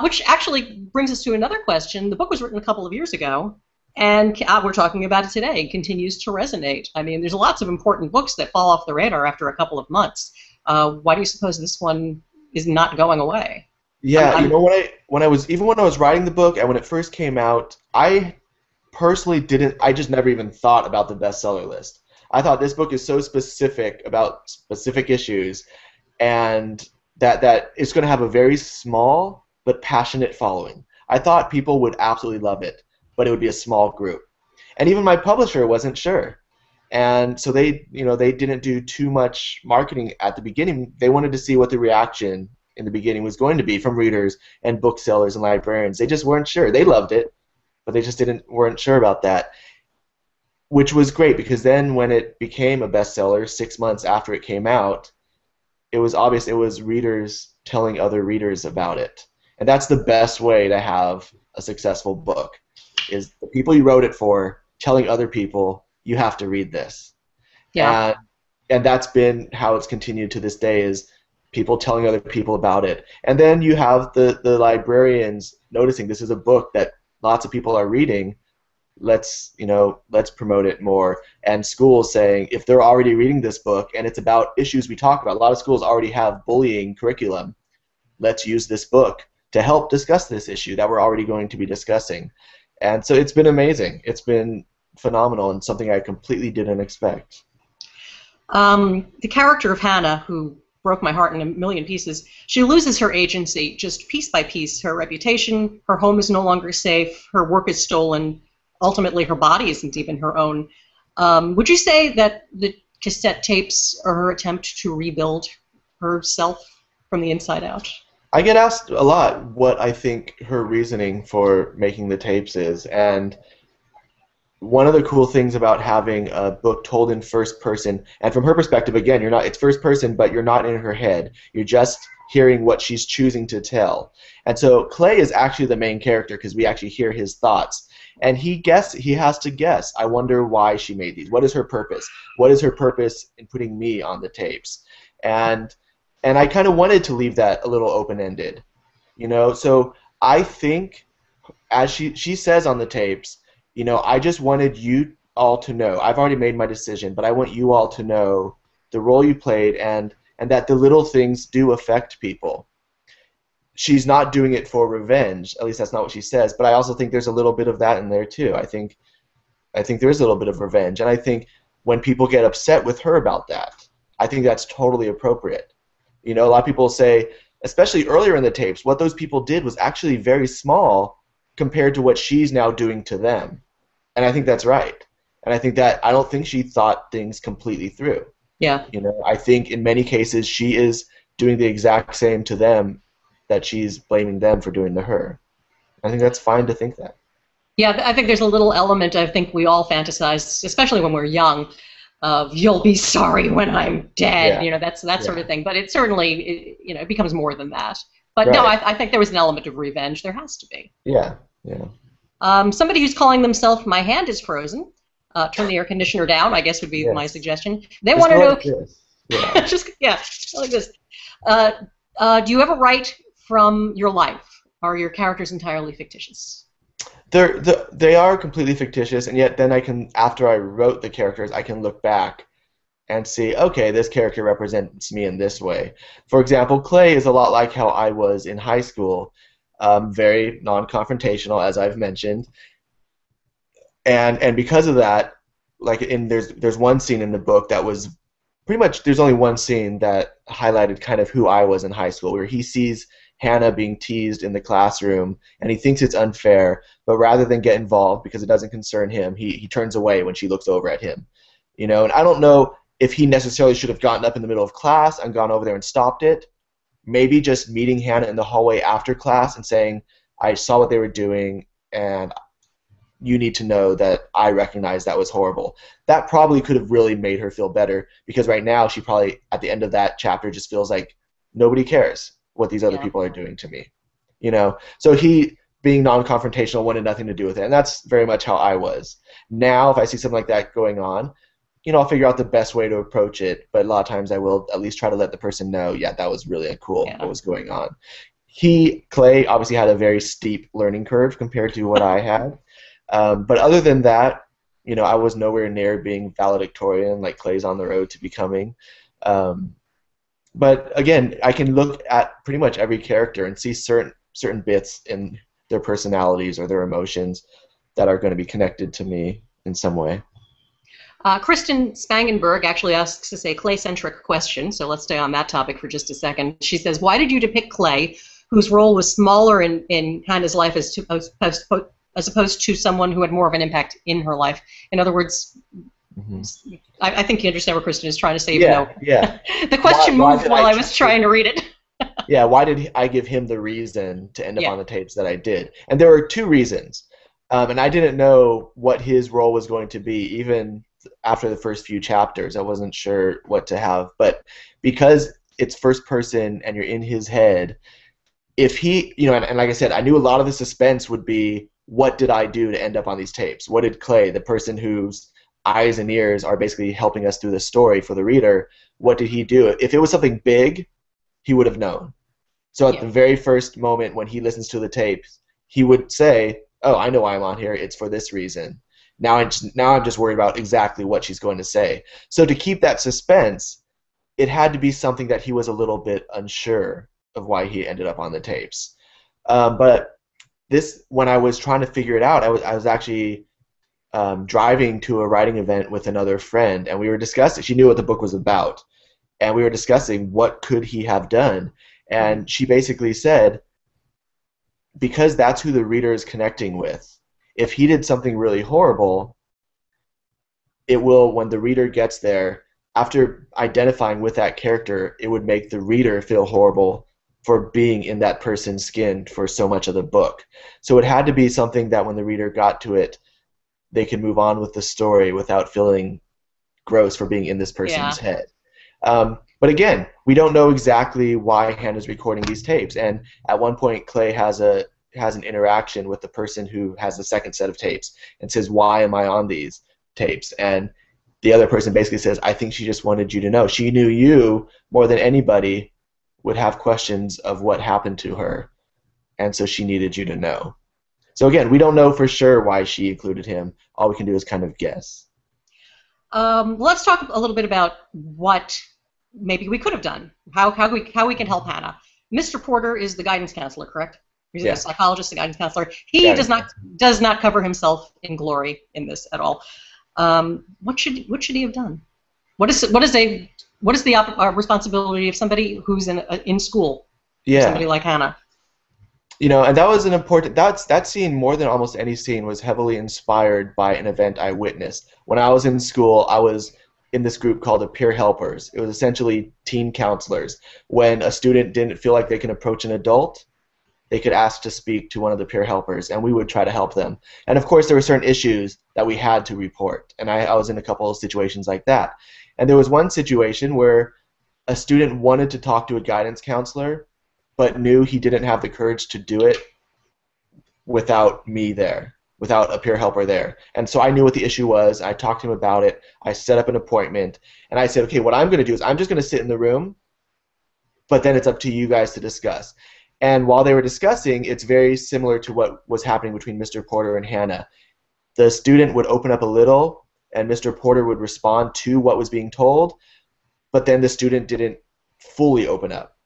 Which actually brings us to another question. The book was written a couple of years ago, and we're talking about it today. It continues to resonate. I mean, there's lots of important books that fall off the radar after a couple of months. Why do you suppose this one is not going away. Yeah, you know, when I was writing the book and when it first came out, I personally didn't. I just never even thought about the bestseller list. I thought this book is so specific about specific issues, and that it's going to have a very small but passionate following. I thought people would absolutely love it, but it would be a small group. And even my publisher wasn't sure. And so they didn't do too much marketing at the beginning. They wanted to see what the reaction in the beginning was going to be from readers and booksellers and librarians. They just weren't sure. They loved it, but they just weren't sure about that, which was great because then when it became a bestseller 6 months after it came out, it was obvious it was readers telling other readers about it. And that's the best way to have a successful book, is the people you wrote it for telling other people, you have to read this. Yeah. And that's been how it's continued to this day, is people telling other people about it. And then you have the librarians noticing this is a book that lots of people are reading. Let's promote it more. And schools saying, if they're already reading this book and it's about issues we talk about, a lot of schools already have bullying curriculum. Let's use this book to help discuss this issue that we're already going to be discussing. And so it's been amazing. It's been phenomenal and something I completely didn't expect. The character of Hanna, who broke my heart in a million pieces, she loses her agency just piece by piece. Her reputation, her home is no longer safe, her work is stolen, ultimately her body isn't even her own. Would you say that the cassette tapes are her attempt to rebuild herself from the inside out? I get asked a lot what I think her reasoning for making the tapes is, and one of the cool things about having a book told in first person, and from her perspective, again, it's first person, but you're not in her head. You're just hearing what she's choosing to tell. And so Clay is actually the main character because we actually hear his thoughts. And he has to guess. I wonder why she made these. What is her purpose? What is her purpose in putting me on the tapes? And I kind of wanted to leave that a little open-ended. So I think, as she says on the tapes, I just wanted you all to know. I've already made my decision, but I want you all to know the role you played and that the little things do affect people. She's not doing it for revenge. At least that's not what she says. But I also think there's a little bit of that in there too. I think there is a little bit of revenge, and I think when people get upset with her about that, I think that's totally appropriate. A lot of people say, especially earlier in the tapes, what those people did was actually very small compared to what she's now doing to them. And I think that's right. And I don't think she thought things completely through. Yeah. I think in many cases she is doing the exact same to them that she's blaming them for doing to her. I think that's fine to think that. Yeah, I think there's a little element I think we all fantasize, especially when we're young, of you'll be sorry when I'm dead, Yeah. That sort of thing. But it certainly, it becomes more than that. But Right. no, I think there was an element of revenge. There has to be. Yeah. Somebody who's calling themselves "My hand is frozen." Turn the air conditioner down, I guess would be my suggestion. They want to know. Like this. Yeah. Just like this. Do you ever write from your life? Are your characters entirely fictitious? They are completely fictitious, and yet then after I wrote the characters, I can look back and see, okay, this character represents me in this way. For example, Clay is a lot like how I was in high school, very non-confrontational, as I've mentioned, and because of that, there's one scene in the book that was pretty much, there's only one scene that highlighted kind of who I was in high school, where he sees Hanna being teased in the classroom, and he thinks it's unfair, but rather than get involved because it doesn't concern him, he turns away when she looks over at him. And I don't know if he necessarily should have gotten up in the middle of class and gone over there and stopped it. Maybe just meeting Hanna in the hallway after class and saying, I saw what they were doing, and you need to know that I recognize that was horrible. That probably could have really made her feel better, because right now she probably, at the end of that chapter, just feels like nobody cares what these other people are doing to me. So he, being non-confrontational, wanted nothing to do with it, and that's very much how I was. Now, if I see something like that going on, I'll figure out the best way to approach it, but a lot of times I will at least try to let the person know, yeah, that was really cool what was going on. Clay, obviously had a very steep learning curve compared to what I had, but other than that, I was nowhere near being valedictorian like Clay's on the road to becoming. But again, I can look at pretty much every character and see certain bits in their personalities or their emotions that are going to be connected to me in some way. Kristen Spangenberg actually asks us a Clay-centric question, so let's stay on that topic for just a second. She says, why did you depict Clay, whose role was smaller in Hanna's life as opposed to someone who had more of an impact in her life? In other words, I think you understand what Kristen is trying to say, even though the question moved while I was trying to read it. Yeah, why did I give him the reason to end up on the tapes that I did? And there were two reasons. And I didn't know what his role was going to be, even after the first few chapters. I wasn't sure what to have. But because it's first person and you're in his head, if he, and like I said, I knew a lot of the suspense would be, what did I do to end up on these tapes? What did Clay, the person whose eyes and ears are basically helping us through the story for the reader, what did he do? If it was something big, he would have known. So at the very first moment when he listens to the tapes, he would say, oh, I know why I'm on here. It's for this reason. Now I'm just worried about exactly what she's going to say. So to keep that suspense, it had to be something that he was a little bit unsure of why he ended up on the tapes. But when I was trying to figure it out, I was actually driving to a writing event with another friend, and we were discussing. She knew what the book was about, and we were discussing what could he have done. And she basically said, because that's who the reader is connecting with, if he did something really horrible, it will, when the reader gets there, after identifying with that character, it would make the reader feel horrible for being in that person's skin for so much of the book. So it had to be something that when the reader got to it, they could move on with the story without feeling gross for being in this person's head. But again, we don't know exactly why Hanna's recording these tapes. And at one point, Clay has an interaction with the person who has the second set of tapes and says, why am I on these tapes? And the other person basically says, I think she just wanted you to know. She knew you more than anybody would have questions of what happened to her, and so she needed you to know. So again, we don't know for sure why she included him. All we can do is kind of guess. Let's talk a little bit about what maybe we could have done. How we can help Hanna. Mr. Porter is the guidance counselor, correct? He's a psychologist, the guidance counselor. He does not cover himself in glory in this at all. What should he have done? What is the responsibility of somebody who's in school? Somebody like Hanna. And that was an important. That scene, more than almost any scene, was heavily inspired by an event I witnessed when I was in school. I was in this group called the peer helpers. It was essentially teen counselors. When a student didn't feel like they can approach an adult, they could ask to speak to one of the peer helpers, and we would try to help them. And of course, there were certain issues that we had to report, and I was in a couple of situations like that. And there was one situation where a student wanted to talk to a guidance counselor, but knew he didn't have the courage to do it without me there, without a peer helper there. And so I knew what the issue was. I talked to him about it. I set up an appointment, and I said, okay, what I'm going to do is I'm just going to sit in the room, but then it's up to you guys to discuss. And while they were discussing, it's very similar to what was happening between Mr. Porter and Hanna. The student would open up a little, and Mr. Porter would respond to what was being told, but then the student didn't fully open up.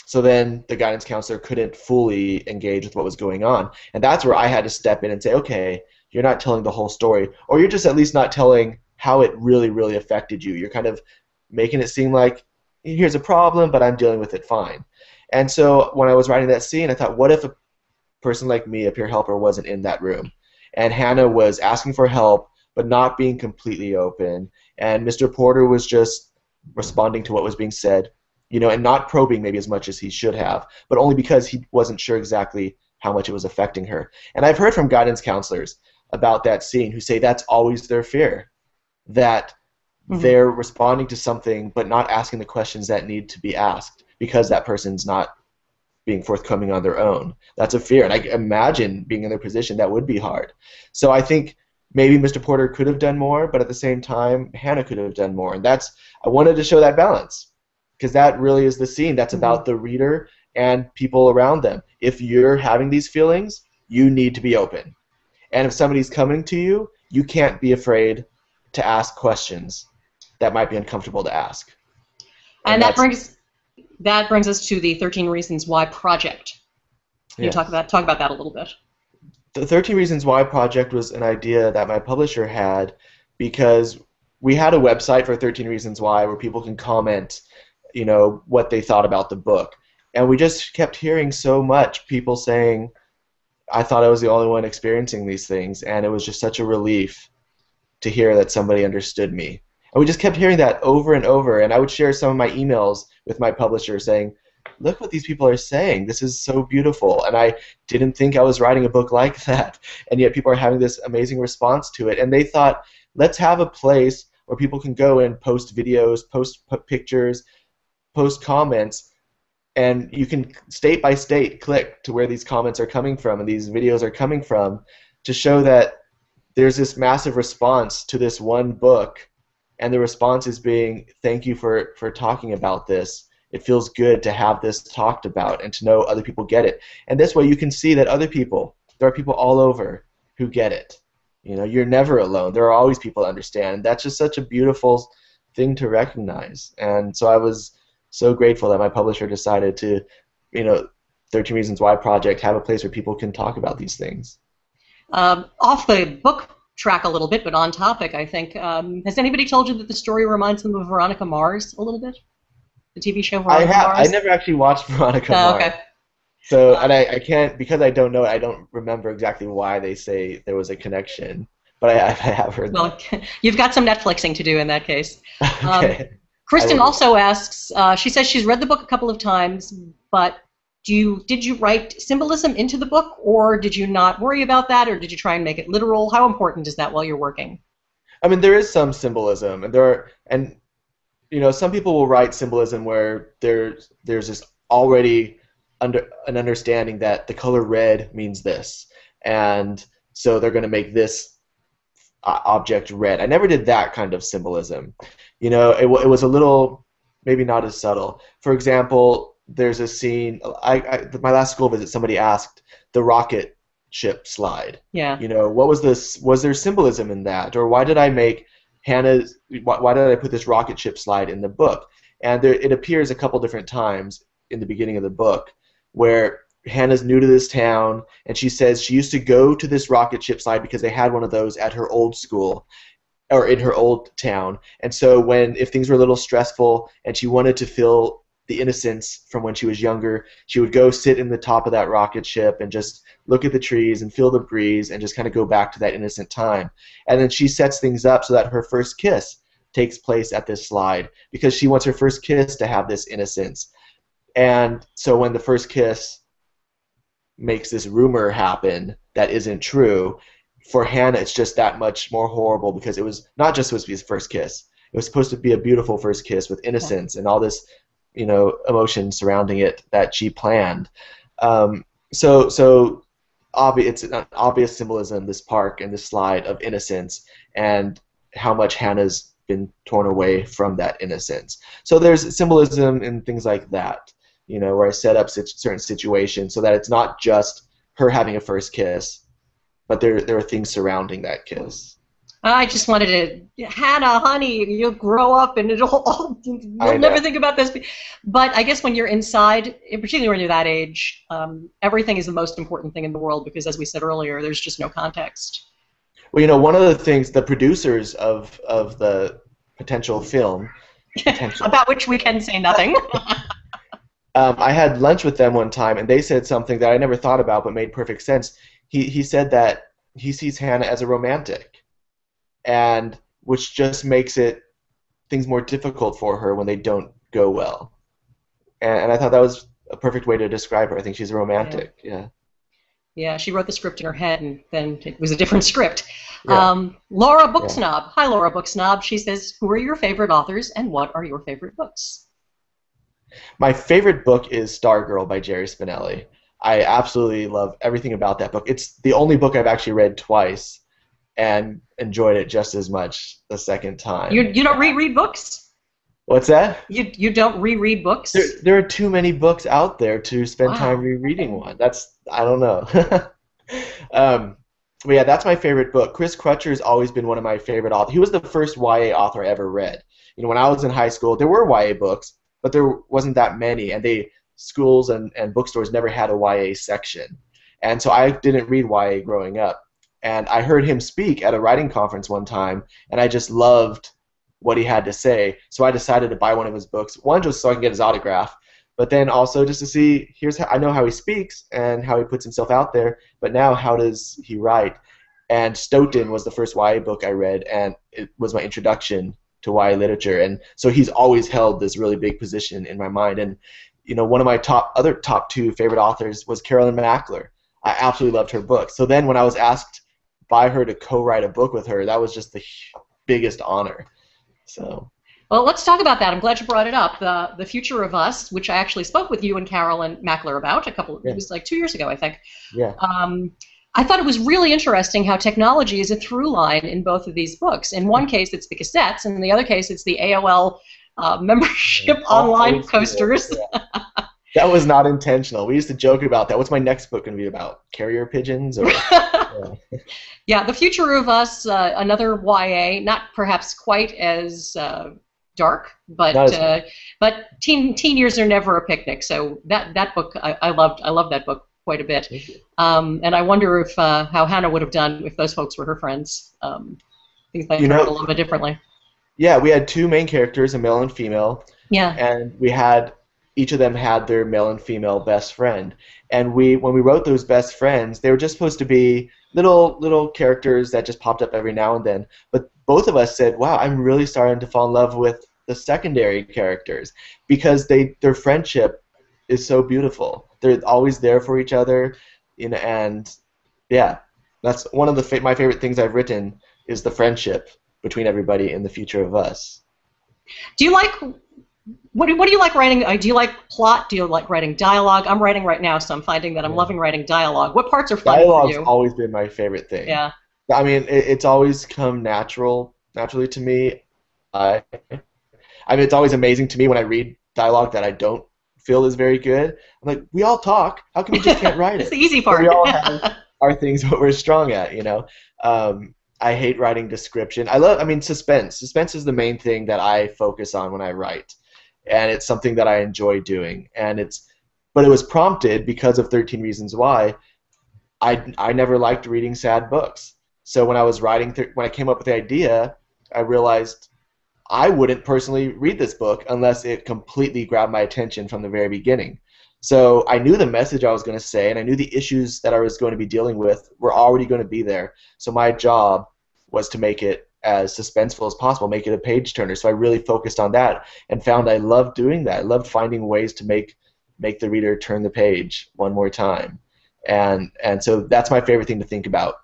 So then the guidance counselor couldn't fully engage with what was going on. And that's where I had to step in and say, okay, you're not telling the whole story, or you're just at least not telling how it really, really affected you. You're kind of making it seem like, here's a problem, but I'm dealing with it fine. And so when I was writing that scene, I thought, what if a person like me, a peer helper, wasn't in that room? And Hanna was asking for help, but not being completely open. And Mr. Porter was just responding to what was being said, and not probing maybe as much as he should have, but only because he wasn't sure exactly how much it was affecting her. And I've heard from guidance counselors about that scene who say that's always their fear, that they're responding to something but not asking the questions that need to be asked because that person's not being forthcoming on their own. That's a fear, and I imagine being in their position, that would be hard. So I think maybe Mr. Porter could have done more, but at the same time, Hanna could have done more. And I wanted to show that balance, because that really is the scene. That's about the reader and people around them. If you're having these feelings, you need to be open. And if somebody's coming to you, you can't be afraid to ask questions that might be uncomfortable to ask. And that brings that brings us to the 13 Reasons Why project. Can you Yes. talk about that a little bit? The 13 Reasons Why project was an idea that my publisher had because we had a website for 13 Reasons Why where people can comment, what they thought about the book. And we just kept hearing so much people saying, I thought I was the only one experiencing these things, and it was just such a relief to hear that somebody understood me. And we just kept hearing that over and over, and I would share some of my emails with my publisher saying, look what these people are saying. This is so beautiful. And I didn't think I was writing a book like that. And yet people are having this amazing response to it. And they thought, let's have a place where people can go and post videos, post pictures, post comments, and you can state by state click to where these comments are coming from and these videos are coming from to show that there's this massive response to this one book, and the response is being, thank you for talking about this. It feels good to have this talked about and to know other people get it. And this way you can see that there are people all over who get it. You're never alone. There are always people that understand. That's just such a beautiful thing to recognize. And so I was so grateful that my publisher decided to, 13 Reasons Why project, have a place where people can talk about these things. Off the book track a little bit, but on topic, I think. Has anybody told you that the story reminds them of Veronica Mars a little bit? The TV show Veronica Mars? I never actually watched Veronica Mars. Okay. So, and I can't, because I don't know it, I don't remember exactly why they say there was a connection. But I have heard Well, you've got some Netflixing to do in that case. Okay. Kristen also asks, she says she's read the book a couple of times, but did you write symbolism into the book, or did you not worry about that, or did you try and make it literal? How important is that while you're working? I mean, there is some symbolism, and some people will write symbolism where there's this already an understanding that the color red means this, and so they're going to make this object red. I never did that kind of symbolism. It was a little, maybe not as subtle. For example, there's a scene, my last school visit, somebody asked the rocket ship slide. Yeah. What was this? Was there symbolism in that? Or why did I make why did I put this rocket ship slide in the book? And it appears a couple different times in the beginning of the book where Hannah's new to this town, and she says she used to go to this rocket ship slide because they had one of those at her old school, or in her old town. And so if things were a little stressful and she wanted to feel the innocence from when she was younger, she would go sit in the top of that rocket ship and just look at the trees and feel the breeze and just kind of go back to that innocent time. And then she sets things up so that her first kiss takes place at this slide because she wants her first kiss to have this innocence. And so when the first kiss makes this rumor happen that isn't true, for Hanna it's just that much more horrible because it was not just supposed to be his first kiss. It was supposed to be a beautiful first kiss with innocence and all this, emotion surrounding it that she planned. So it's an obvious symbolism, this park and this slide of innocence, and how much Hannah's been torn away from that innocence. So there's symbolism in things like that, where I set up certain situations so that it's not just her having a first kiss, but there are things surrounding that kiss. I just wanted to, Hanna, honey, you'll grow up and you'll never think about this. But I guess when you're inside, particularly when you're that age, everything is the most important thing in the world because, as we said earlier, there's just no context. Well, one of the things, the producers of the potential film, about which we can say nothing. I had lunch with them one time, and they said something that I never thought about but made perfect sense. He said that he sees Hanna as a romantic, and which just makes things more difficult for her when they don't go well. And I thought that was a perfect way to describe her. I think she's a romantic. Yeah. Yeah, she wrote the script in her head, and then it was a different script. Yeah. Laura Booksnob. Hi, Laura Booksnob. She says, who are your favorite authors, and what are your favorite books? My favorite book is Stargirl by Jerry Spinelli. I absolutely love everything about that book. It's the only book I've actually read twice and enjoyed it just as much the second time. You don't reread books? What's that? You don't reread books? There are too many books out there to spend time rereading one. I don't know. But yeah, that's my favorite book. Chris Crutcher's always been one of my favorite authors. He was the first YA author I ever read. When I was in high school, there were YA books, but there wasn't that many, and schools and bookstores never had a YA section. And so I didn't read YA growing up. And I heard him speak at a writing conference one time, and I just loved what he had to say. So I decided to buy one of his books, one just so I can get his autograph, but then also just to see, I know how he speaks and how he puts himself out there, but now how does he write? And Stoughton was the first YA book I read, and it was my introduction to YA literature. And so he's always held this really big position in my mind. And one of my other top two favorite authors was Carolyn Mackler. I absolutely loved her book. So then when I was asked by her to co-write a book with her, that was just the biggest honor. So. Well, let's talk about that. I'm glad you brought it up. The Future of Us, which I actually spoke with you and Carolyn Mackler about it was like 2 years ago, I think. Yeah. I thought it was really interesting how technology is a through line in both of these books. In one case, it's the cassettes, and in the other case, it's the AOL membership online posters. Yeah. That was not intentional. We used to joke about that. What's my next book going to be about? Carrier pigeons? Or, Yeah, The Future of Us, another YA, not perhaps quite as dark, but teen years are never a picnic. So that book I loved that book quite a bit. And I wonder if how Hanna would have done if those folks were her friends. Things might turn out a little bit differently. Yeah, we had two main characters, a male and female. Yeah. And each of them had their male and female best friend. And when we wrote those best friends, they were just supposed to be little characters that just popped up every now and then. But both of us said, wow, I'm really starting to fall in love with the secondary characters because their friendship is so beautiful. They're always there for each other, and yeah, that's one of my favorite things I've written is the friendship between everybody in The Future of Us. Do you like what do you like writing? Do you like plot? Do you like writing dialogue? I'm writing right now, so I'm finding that I'm loving writing dialogue. What parts are fun for you? Dialogue's always been my favorite thing. Yeah. I mean, it's always come naturally to me. I mean, it's always amazing to me when I read dialogue that I don't feel is very good. I'm like, we all talk. How come we just can't write it? It's the easy part. But we all have our things that we're strong at, I hate writing description. Suspense. Suspense is the main thing that I focus on when I write, and it's something that I enjoy doing. But it was prompted because of 13 Reasons Why. I never liked reading sad books. So when I was writing, when I came up with the idea, I realized I wouldn't personally read this book unless it completely grabbed my attention from the very beginning. So I knew the message I was going to say, and I knew the issues that I was going to be dealing with were already going to be there. So my job was to make it as suspenseful as possible, make it a page turner. So I really focused on that and found I loved doing that. I loved finding ways to make the reader turn the page one more time. And so that's my favorite thing to think about,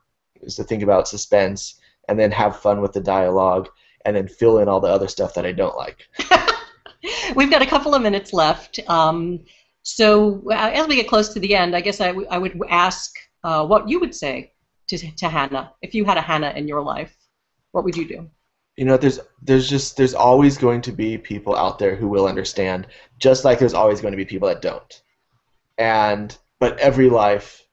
is to think about suspense and then have fun with the dialogue and then fill in all the other stuff that I don't like. We've got a couple of minutes left. So as we get close to the end, I guess I would ask what you would say to Hanna. If you had a Hanna in your life, what would you do? There's always going to be people out there who will understand, just like there's always going to be people that don't. But every life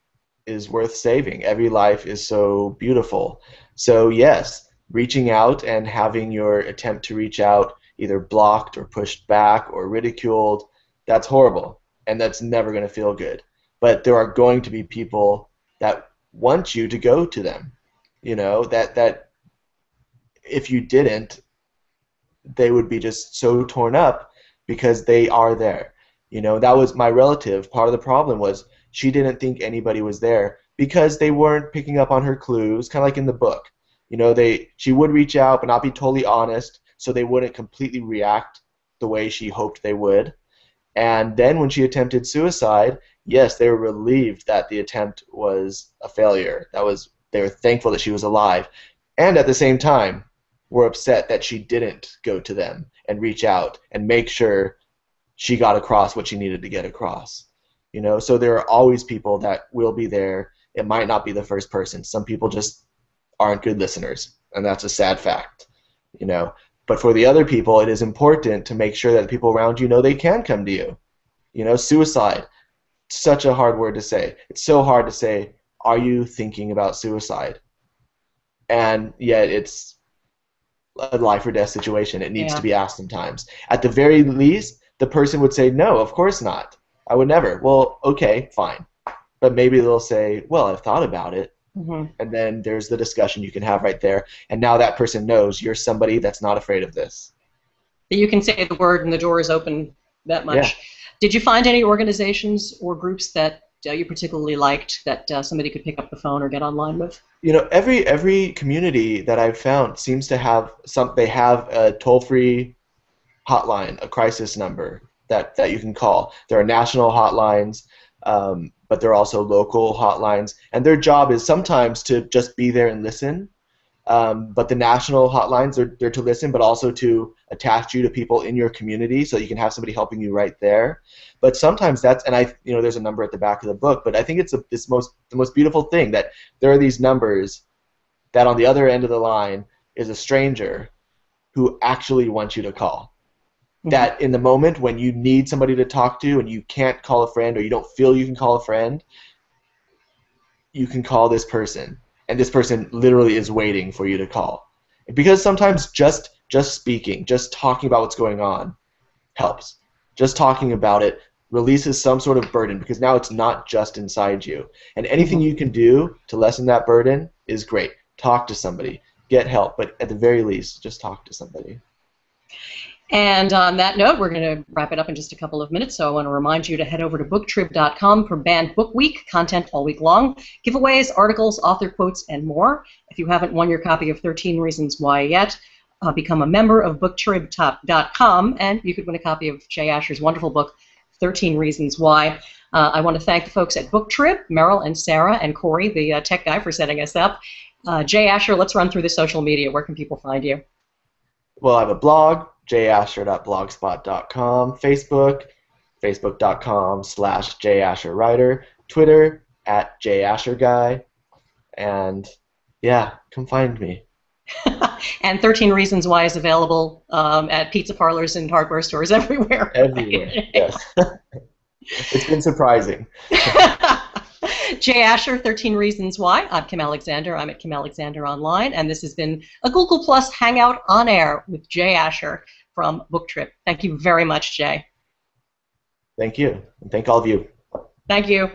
is worth saving. Every life is so beautiful. So yes, reaching out and having your attempt to reach out either blocked or pushed back or ridiculed, that's horrible. And that's never going to feel good. But there are going to be people that want you to go to them. That if you didn't, they would be just so torn up because they are there. That was my relative. Part of the problem was she didn't think anybody was there because they weren't picking up on her clues, kind of like in the book. She would reach out but not be totally honest, so they wouldn't completely react the way she hoped they would. And then when she attempted suicide, yes, they were relieved that the attempt was a failure. They were thankful that she was alive. And at the same time, were upset that she didn't go to them and reach out and make sure she got across what she needed to get across. So there are always people that will be there. It might not be the first person. Some people just aren't good listeners, and that's a sad fact. But for the other people, it is important to make sure that the people around you know they can come to you. Suicide, such a hard word to say. It's so hard to say, are you thinking about suicide? And yet it's a life or death situation. It needs to be asked sometimes. At the very least, the person would say, no, of course not. I would never. Well, okay, fine. But maybe they'll say, well, I've thought about it. Mm-hmm. And then there's the discussion you can have right there. And now that person knows you're somebody that's not afraid of this. That you can say the word and the door is open that much. Yeah. Did you find any organizations or groups that you particularly liked that somebody could pick up the phone or get online with? Every community that I've found seems to have they have a toll-free hotline, a crisis number that you can call. There are national hotlines, but there are also local hotlines, and their job is sometimes to just be there and listen. But the national hotlines are there to listen, but also to attach you to people in your community, so you can have somebody helping you right there. But sometimes there's a number at the back of the book. But I think it's the most beautiful thing that there are these numbers that on the other end of the line is a stranger who actually wants you to call. Mm-hmm. That in the moment when you need somebody to talk to and you can't call a friend, or you don't feel you can call a friend, you can call this person. And this person literally is waiting for you to call. Because sometimes just speaking, just talking about what's going on helps. Just talking about it releases some sort of burden, because now it's not just inside you. And anything you can do to lessen that burden is great. Talk to somebody. Get help. But at the very least, just talk to somebody. And on that note, we're going to wrap it up in just a couple of minutes, so I want to remind you to head over to BookTrib.com for Banned Book Week, content all week long, giveaways, articles, author quotes, and more. If you haven't won your copy of 13 Reasons Why yet, become a member of BookTrib.com, and you could win a copy of Jay Asher's wonderful book, 13 Reasons Why. I want to thank the folks at BookTrib, Merrill and Sarah and Corey, the tech guy, for setting us up. Jay Asher, let's run through the social media. Where can people find you? Well, I have a blog, jayasher.blogspot.com, Facebook, facebook.com/jayasherwriter, Twitter, @jayasherguy, and yeah, come find me. And 13 Reasons Why is available at pizza parlors and hardware stores everywhere. Everywhere, yes. It's been surprising. Jay Asher, 13 Reasons Why. I'm Kim Alexander. I'm at Kim Alexander Online, and this has been a Google Plus Hangout on Air with Jay Asher from BookTrib. Thank you very much, Jay. Thank you, and thank all of you. Thank you.